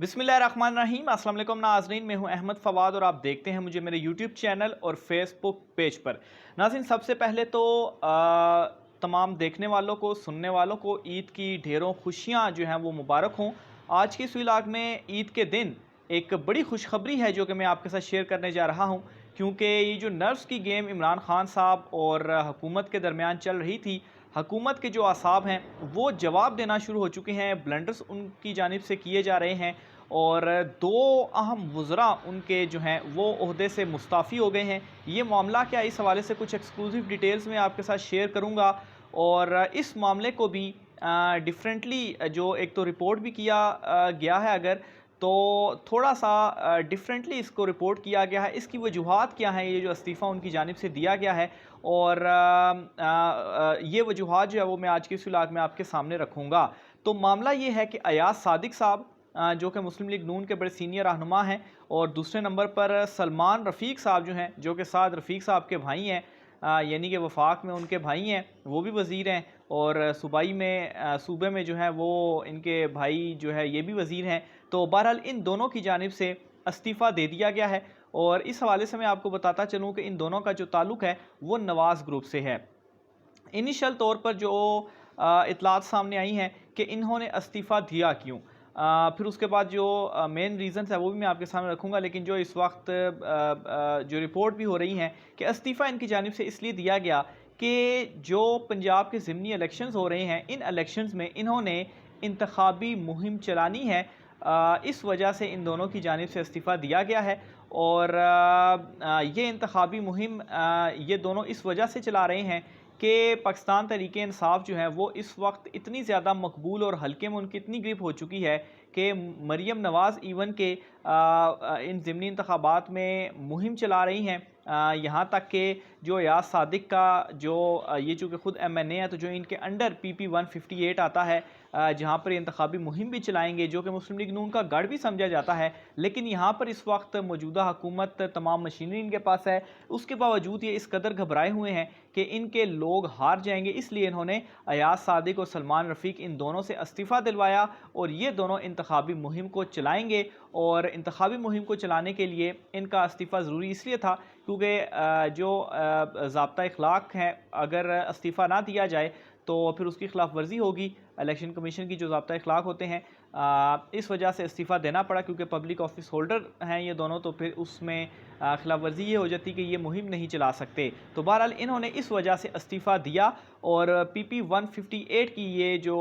बिस्मिल्लाहिर्रहमानिर्रहीम। अस्सलाम वालेकुम नाज़रीन, मैं हूं अहमद फ़वाद और आप देखते हैं मुझे मेरे यूट्यूब चैनल और फेसबुक पेज पर। नाज़रीन, सबसे पहले तो तमाम देखने वालों को, सुनने वालों को ईद की ढेरों खुशियां जो हैं वो मुबारक हों। आज की इस व्लॉग में ईद के दिन एक बड़ी खुशखबरी है जो कि मैं आपके साथ शेयर करने जा रहा हूं, क्योंकि ये जो नर्व्स की गेम इमरान खान साहब और हुकूमत के दरमियान चल रही थी, हुकूमत के जो असाब हैं वो जवाब देना शुरू हो चुके हैं। ब्लंडर्स उनकी जानिब से किए जा रहे हैं और दो अहम वज़रा उनके जो हैं वो ओहदे से मुस्ताफ़ी हो गए हैं। ये मामला क्या है, इस हवाले से कुछ एक्सक्लूसिव डिटेल्स मैं आपके साथ शेयर करूँगा। और इस मामले को भी डिफरेंटली जो एक तो रिपोर्ट भी किया गया है, अगर तो थोड़ा सा डिफरेंटली इसको रिपोर्ट किया गया है। इसकी वजूहात क्या हैं, ये जो इस्तीफ़ा उनकी जानिब से दिया गया है, और ये वजूहात जो है वो मैं आज की इस व्लॉग में आपके सामने रखूँगा। तो मामला ये है कि अयाज सादिक साहब, जो कि मुस्लिम लीग नून के बड़े सीनियर रहनुमा हैं, और दूसरे नंबर पर सलमान रफ़ीक साहब जो हैं, जो कि साद रफ़ीक साहब के भाई हैं, यानी कि वफाक में उनके भाई हैं, वो भी वज़ीर हैं, और सूबाई में सूबे में जो है वो इनके भाई जो है ये भी वज़ीर हैं। तो बहरहाल इन दोनों की जानिब से इस्तीफ़ा दे दिया गया है। और इस हवाले से मैं आपको बताता चलूँ कि इन दोनों का जो ताल्लुक़ है वो नवाज़ ग्रुप से है। इनिशियल तौर पर जो इतलात सामने आई हैं कि इन्होंने इस्तीफ़ा दिया क्यों, फिर उसके बाद जो मेन रीज़न्स है वो भी मैं आपके सामने रखूँगा। लेकिन जो इस वक्त जो रिपोर्ट भी हो रही हैं कि इस्तीफ़ा इनकी जानिब से इसलिए दिया गया कि जो पंजाब के ज़िमनी इलेक्शंस हो रहे हैं, इन इलेक्शंस में इन्होंने इंतखाबी मुहिम चलानी है। इस वजह से इन दोनों की जानिब से इस्तीफ़ा दिया गया है। और ये इंतखाबी मुहिम ये दोनों इस वजह से चला रहे हैं कि पाकिस्तान तहरीक इंसाफ जो है वो इस वक्त इतनी ज़्यादा मकबूल और हल्के में उनकी इतनी ग्रिप हो चुकी है कि मरियम नवाज़ इवन के इन ज़िमनी इंतखाबात में मुहिम चला रही हैं। यहाँ तक कि जो अयाज सादिक का जो ये चूँकि ख़ुद MNA है, तो जो इनके अंडर PP 158 आता है, जहाँ पर इंतखाबी मुहिम भी चलाएंगे, जो कि मुस्लिम लीग नून का गढ़ भी समझा जाता है। लेकिन यहाँ पर इस वक्त मौजूदा हुकूमत तमाम मशीनरी इनके पास है, उसके बावजूद ये इस कदर घबराए हुए हैं कि इनके लोग हार जाएंगे, इसलिए इन्होंने अयाज सादिक और सलमान रफ़ीक इन दोनों से इस्तीफ़ा दिलवाया और ये दोनों इंतखाबी मुहिम को चलाएंगे। और इंतखाबी मुहिम को चलाने के लिए इनका इस्तीफ़ा ज़रूरी इसलिए था क्योंकि जो ज़ाब्ता इखलाक है, अगर इस्तीफ़ा ना दिया जाए तो फिर उसकी खिलाफ वर्जी होगी। इलेक्शन कमीशन की जो ज़ाब्ता इखलाक होते हैं, इस वजह से इस्तीफ़ा देना पड़ा क्योंकि पब्लिक ऑफिस होल्डर हैं ये दोनों, तो फिर उसमें खिलाफ वर्जी ये हो जाती कि ये मुहिम नहीं चला सकते। तो बहरहाल इन्होंने इस वजह से इस्तीफ़ा दिया और PP 158 की ये जो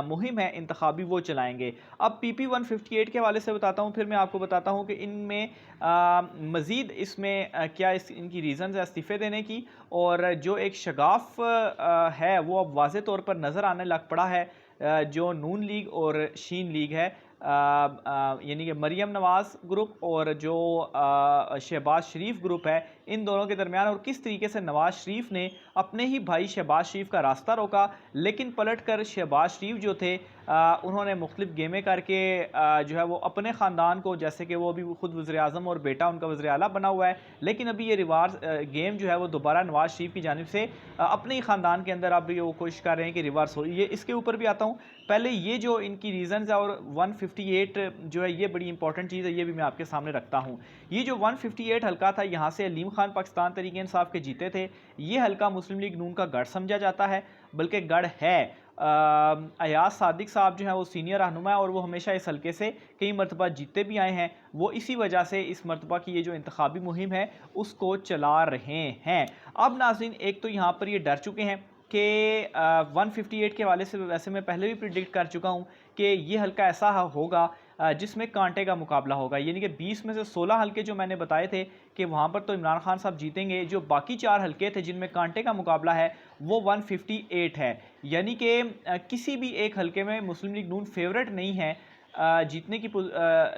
मुहिम है इंतखाबी वो चलाएँगे। अब PP 158 के हवाले से बताता हूँ, फिर मैं आपको बताता हूँ कि इनमें मज़ीद इसमें क्या इनकी रीज़न्स है इस्तीफ़े देने की। और जो एक शगाफ है वो अब वाज़े तौर पर नज़र आने लग पड़ा है, जो नून लीग और शीन लीग है, यानी कि मरियम नवाज़ ग्रुप और जो शहबाज शरीफ ग्रुप है, इन दोनों के दरमियान। और किस तरीके से नवाज़ शरीफ ने अपने ही भाई शहबाज शरीफ का रास्ता रोका, लेकिन पलट कर शहबाज शरीफ जो थे उन्होंने मुख्तलिफ गेमें करके जो है वो अपने ख़ानदान को, जैसे कि वो अभी ख़ुद वज़ीर आज़म और बेटा उनका वज़ीर आला बना हुआ है, लेकिन अभी ये रिवार्स गेम जो है वो दोबारा नवाज़ शरीफ की जानिब से अपने ही ख़ानदान के अंदर अब वो कोशिश कर रहे हैं कि रिवर्स हो। ये इसके ऊपर भी आता हूँ। पहले ये जो इनकी रीज़न्स है, और 158 जो है ये बड़ी इंपॉर्टेंट चीज़ है, ये भी मैं आपके सामने रखता हूँ। ये जो 158 हल्का था, यहाँ से अलीम खान पाकिस्तान तहरीक इंसाफ के जीते थे। ये हल्का मुस्लिम लीग नून का गढ़ समझा जाता है, बल्कि गढ़ है। अयाज सादिक साहब जो है वो सीनियर रहनुमा है और वो हमेशा इस हल्के से कई मरतबा जीतते भी आए हैं। वो इसी वजह से इस मरतबा की ये जो इंतखाबी मुहिम है उसको चला रहे हैं। अब नाज़रीन, एक तो यहाँ पर ये डर चुके हैं कि 158 के हवाले से वैसे मैं पहले भी प्रिडिक्ट कर चुका हूँ कि ये हल्का ऐसा होगा जिसमें कांटे का मुकाबला होगा, यानी कि 20 में से 16 हल्के जो मैंने बताए थे कि वहाँ पर तो इमरान खान साहब जीतेंगे, जो बाकी 4 हल्के थे जिनमें कांटे का मुकाबला है वो 158 है। यानी कि किसी भी एक हल्के में मुस्लिम लीग नून फेवरेट नहीं है जीतने की,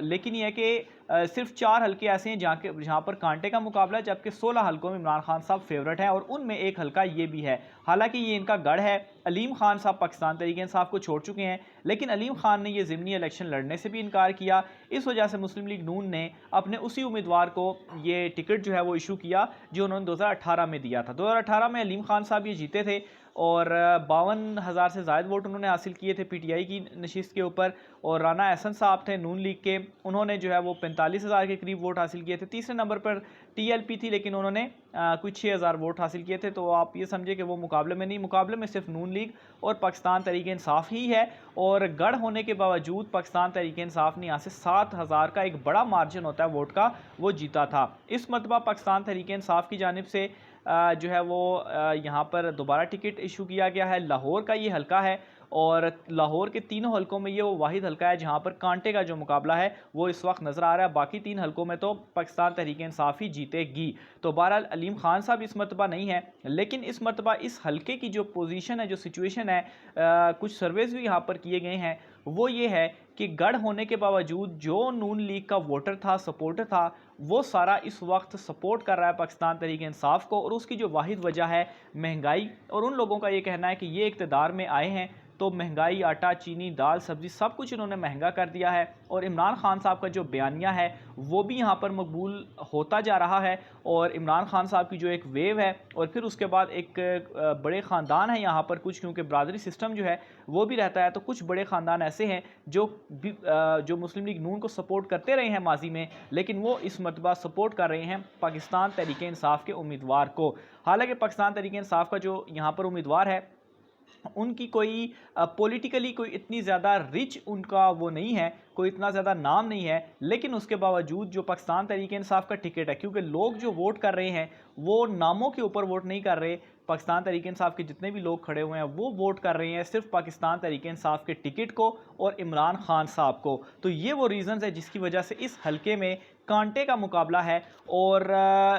लेकिन यह है कि सिर्फ 4 हल्के ऐसे हैं जहाँ पर कांटे का मुकाबला है, जबकि 16 हल्कों में इमरान खान साहब फेवरेट हैं और उनमें एक हल्का ये भी है। हालांकि ये इनका गढ़ है। अलीम खान साहब पाकिस्तान तहरीक इंसाफ को छोड़ चुके हैं, लेकिन अलीम खान ने ये ज़िमनी इलेक्शन लड़ने से भी इनकार किया। इस वजह से मुस्लिम लीग नून ने अपने उसी उम्मीदवार को ये टिकट जो है वो इशू किया जो उन्होंने 2018 में दिया था। 2018 में अलीम खान साहब ये जीते थे, और 52,000 से ज़ायद वोट उन्होंने हासिल किए थे पीटीआई की नशिस्त के ऊपर। और राना एहसन साहब थे नून लीग के, उन्होंने जो है वो 45,000 के करीब वोट हासिल किए थे। तीसरे नंबर पर टीएलपी थी, लेकिन उन्होंने कुछ 6,000 वोट हासिल किए थे। तो आप ये समझे कि वो मुकाबले में नहीं, मुकाबले में सिर्फ नून लीग और पाकिस्तान तहरीक इंसाफ ही है। और गढ़ होने के बावजूद पाकिस्तान तहरीक इंसाफ ने यहाँ से 7,000 का एक बड़ा मार्जिन होता है वोट का, वो जीता था। इस मरतबा पाकिस्तान तहरीक इंसाफ की जानिब से जो है वो यहाँ पर दोबारा टिकट इशू किया गया है। लाहौर का ये हलका है और लाहौर के तीनों हलकों में ये वो वाहिद हलका है जहाँ पर कांटे का जो मुकाबला है वो इस वक्त नज़र आ रहा है। बाकी 3 हलकों में तो पाकिस्तान तहरीक इंसाफ ही जीतेगी। तो बहरहाल अलीम खान साहब इस मरतबा नहीं है, लेकिन इस मरतबा इस हलके की जो पोजीशन है, जो सिचुएशन है, कुछ सर्वेज भी यहाँ पर किए गए हैं, वो ये है कि गढ़ होने के बावजूद जो नून लीग का वोटर था, सपोर्टर था, वो सारा इस वक्त सपोर्ट कर रहा है पाकिस्तान तहरीक इंसाफ को। और उसकी जो वाहिद वजह है महंगाई, और उन लोगों का ये कहना है कि ये इक़्तिदार में आए हैं तो महंगाई, आटा, चीनी, दाल, सब्ज़ी सब कुछ इन्होंने महंगा कर दिया है। और इमरान खान साहब का जो बयानिया है वो भी यहाँ पर मकबूल होता जा रहा है। और इमरान खान साहब की जो एक वेव है, और फिर उसके बाद एक बड़े ख़ानदान है यहाँ पर कुछ, क्योंकि बरादरी सिस्टम जो है वो भी रहता है, तो कुछ बड़े ख़ानदान ऐसे हैं जो मुस्लिम लीग नून को सपोर्ट करते रहे हैं माजी में, लेकिन वो इस मरतबा सपोर्ट कर रहे हैं पाकिस्तान तहरीक इंसाफ के उम्मीदवार को। हालांकि पाकिस्तान तहरीक इंसाफ का जो यहाँ पर उम्मीदवार है, उनकी कोई पॉलिटिकली कोई इतनी ज़्यादा रिच उनका वो नहीं है, कोई इतना ज़्यादा नाम नहीं है, लेकिन उसके बावजूद जो पाकिस्तान तहरीक इंसाफ का टिकट है, क्योंकि लोग जो वोट कर रहे हैं वो नामों के ऊपर वोट नहीं कर रहे। पाकिस्तान तहरीक इंसाफ के जितने भी लोग खड़े हुए हैं वो वोट कर रहे हैं सिर्फ पाकिस्तान तहरीक इंसाफ के टिकट को और इमरान खान साहब को। तो ये वो रीज़न्स है जिसकी वजह से इस हलके में कांटे का मुकाबला है। और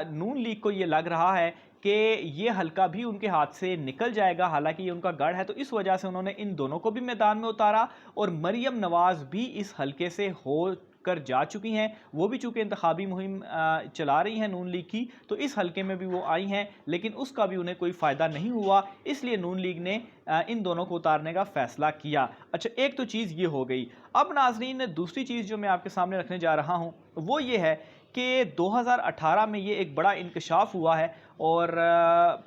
नून लीग को ये लग रहा है कि ये हल्का भी उनके हाथ से निकल जाएगा, हालांकि ये उनका गढ़ है, तो इस वजह से उन्होंने इन दोनों को भी मैदान में उतारा। और मरियम नवाज़ भी इस हल्के से हो कर जा चुकी हैं, वो भी चूँकि इंतखाबी मुहिम चला रही हैं नून लीग की, तो इस हल्के में भी वो आई हैं, लेकिन उसका भी उन्हें कोई फ़ायदा नहीं हुआ, इसलिए नून लीग ने इन दोनों को उतारने का फ़ैसला किया। अच्छा, एक तो चीज़ ये हो गई। अब नाज़रीन, दूसरी चीज़ जो मैं आपके सामने रखने जा रहा हूँ वो ये है कि 2018 में ये एक बड़ा इंकशाफ हुआ है, और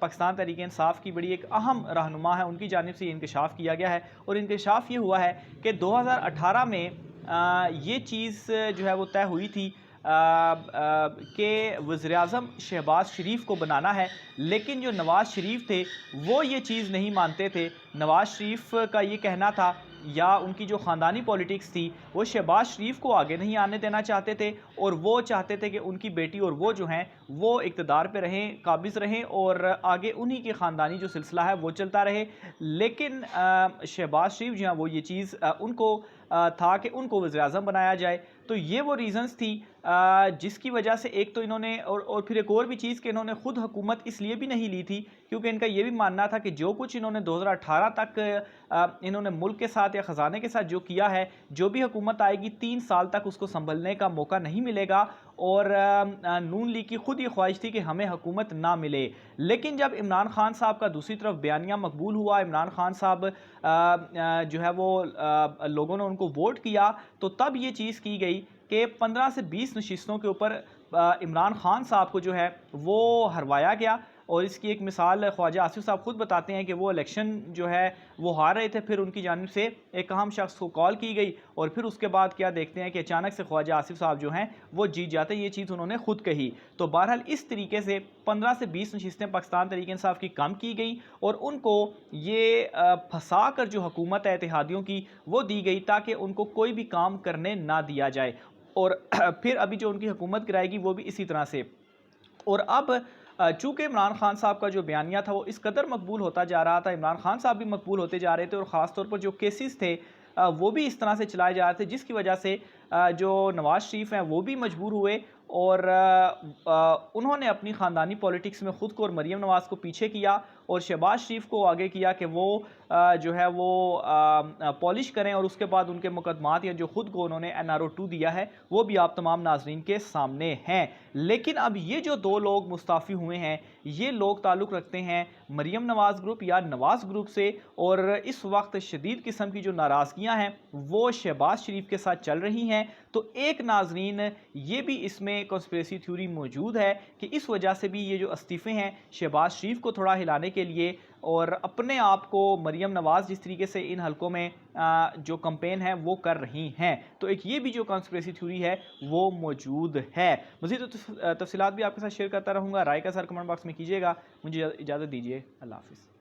पाकिस्तान तहरीक इंसाफ की बड़ी एक अहम रहनुमा है, उनकी जानिब से ये इंकशाफ किया गया है। और इंकशाफ ये हुआ है कि 2018 में ये चीज़ जो है वो तय हुई थी कि वज़ीर-ए-आज़म शहबाज शरीफ को बनाना है, लेकिन जो नवाज़ शरीफ थे वो ये चीज़ नहीं मानते थे। नवाज़ शरीफ का ये कहना था, या उनकी जो ख़ानदानी पॉलिटिक्स थी, वो शहबाज शरीफ को आगे नहीं आने देना चाहते थे, और वो चाहते थे कि उनकी बेटी और वो जो हैं वो इक़्तिदार पे रहें, काबिज़ रहें, और आगे उन्हीं के ख़ानदानी जो सिलसिला है वो चलता रहे। लेकिन शहबाज शरीफ जो हैं वो ये चीज़ उनको था कि उनको वज़ीर-ए-आज़म बनाया जाए। तो ये वो रीज़न्स थी जिसकी वजह से एक तो इन्होंने और फिर एक और भी चीज़ कि इन्होंने ख़ुद हुकूमत इसलिए भी नहीं ली थी क्योंकि इनका ये भी मानना था कि जो कुछ इन्होंने 2018 तक इन्होंने मुल्क के साथ या ख़जाने के साथ जो किया है, जो भी हुकूमत आएगी 3 साल तक उसको संभलने का मौका नहीं मिलेगा। और नून लीग की खुद ये ख्वाहिश थी कि हमें हुकूमत ना मिले। लेकिन जब इमरान खान साहब का दूसरी तरफ बयानिया मकबूल हुआ, इमरान खान साहब जो है वो लोगों ने उनको वोट किया, तो तब ये चीज़ की गई कि 15 से 20 नशिस्तों के ऊपर इमरान खान साहब को जो है वो हरवाया गया। और इसकी एक मिसाल ख्वाजा आसिफ साहब खुद बताते हैं कि वो इलेक्शन जो है वो हार रहे थे, फिर उनकी जानिब से एक अहम शख्स को कॉल की गई, और फिर उसके बाद क्या देखते हैं कि अचानक से ख्वाजा आसिफ साहब जो हैं वो जीत जाते हैं। ये चीज़ उन्होंने खुद कही। तो बहरहाल इस तरीके से 15 से 20 नशिस्तें पाकिस्तान तहरीक इंसाफ की कम की गई, और उनको ये फंसा कर जो हुकूमत है इत्तेहादियों की वो दी गई ताकि उनको कोई भी काम करने ना दिया जाए। और फिर अभी जो उनकी हुकूमत गिराएगी वो भी इसी तरह से। और अब चूँकि इमरान खान साहब का जो बयानिया था वो इस कदर मकबूल होता जा रहा था, इमरान खान साहब भी मकबूल होते जा रहे थे, और ख़ास तौर पर जो केसेस थे वो भी इस तरह से चलाए जा रहे थे, जिसकी वजह से जो नवाज़ शरीफ हैं वो भी मजबूर हुए, और उन्होंने अपनी ख़ानदानी पॉलिटिक्स में ख़ुद को और मरीम नवाज़ को पीछे किया, और शहबाज शरीफ को आगे किया कि वो जो है वो पॉलिश करें, और उसके बाद उनके मुकदमात या जो ख़ुद को उन्होंने NRO 2 दिया है वो भी आप तमाम नाजरीन के सामने हैं। लेकिन अब ये जो 2 लोग मुस्ताफ़ी हुए हैं, ये लोग ताल्लुक़ रखते हैं मरीम नवाज़ ग्रुप या नवाज़ ग्रुप से, और इस वक्त शदीद किस्म की जो नाराज़गियाँ हैं वो शहबाज शरीफ के साथ चल रही हैं। तो एक नाजरीन ये भी इसमें कॉन्स्पिरेसी थ्योरी मौजूद है कि इस वजह से भी ये जो इस्तीफ़े हैं शहबाज शरीफ को थोड़ा हिलाने के लिए और अपने आप को मरियम नवाज़ जिस तरीके से इन हलकों में जो कंपेन है वो कर रही हैं, तो एक ये भी जो कॉन्स्पिरेसी थ्योरी है वो मौजूद है। मज़ीद तफसीलात भी आपके साथ शेयर करता रहूँगा। राय का सर कमेंट बॉक्स में कीजिएगा। मुझे इजाज़त दीजिए। अल्लाह हाफ़िज़।